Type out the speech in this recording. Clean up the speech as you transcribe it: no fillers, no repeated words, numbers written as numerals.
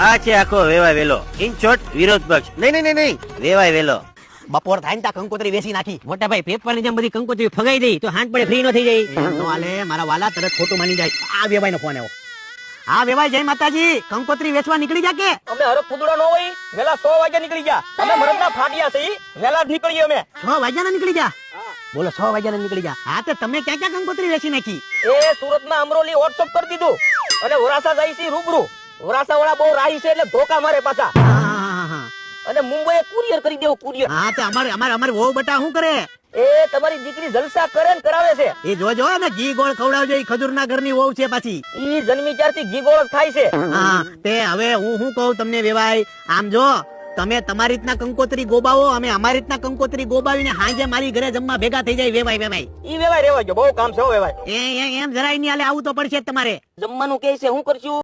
આ છે આખો વેવાય વેલો. ઇન શોર્ટ વિરોધ પક્ષ. નહીં, વેવાય વેલો. બપોર થાય ને તા કંકોત્રી વેચી નાખી. મોટા ભાઈ પેપર ની જેમ બધી કંકોત્રી ફગાઈ દઈ તો હાંજ પડે ફ્રી નો થઈ જાય. એમ નો હાલે, મારા વાલા તરત ખોટું માની જાય. આ વેવાઈ નો ફોન આવ્યો. હા વેવાઈ, જય માતાજી. કંકોત્રી વેચવા નીકળી જા કે? અમે હરક ફૂદડા નો હોય વેલા 100 વાગે નીકળી ગયા. અમે મરદના ફાટિયા છે વેલા જ નીકળીએ અમે. 6 વાગ્યાના નીકળી જા. બોલો 6 વાગ્યાના નીકળી જા. હા તો તમે ક્યાં ક્યાં કંકોત્રી વેચી નાખી? એ સુરતના અમરોલી વોટ્સઅપ કરી દીધું અને વરાસા જાય છે રૂબરૂ. વરાસા વાળા બહુ રાહી છે એટલે ધોકા મારે પાછા. હા અને મુંબઈ કુરિયર કરી દેવું કુરિયર. હા તો અમારે વહુ બટા શું કરે? એ તમારી દીકરી જલસા કરે ને કરાવે છે. એ જોજો ને ઘી ગોળ ખવડાવજો. ઈ ખજૂરના ઘરની વહુ છે પાછી. ઈ જન્મી ત્યારથી ગીગોળ જ થાય છે. હા તે હવે હું શું કહું તમને વેવાઈ, આમ જો તમે તમારી રીતના કંકોત્રી ગોબાવો, અમે અમારી રીતના કંકોત્રી ગોબાવીને હાંજે મારી ઘરે જમવા ભેગા થઈ જાય. વેવાઈ ઈ વેવાય રેવા ગયો, બહુ કામ છે હો વેવાય. એમ જરાય નહીં હાલે, આવું તો પડશે જ તમારે. જમવાનું કે છે હું કરશું?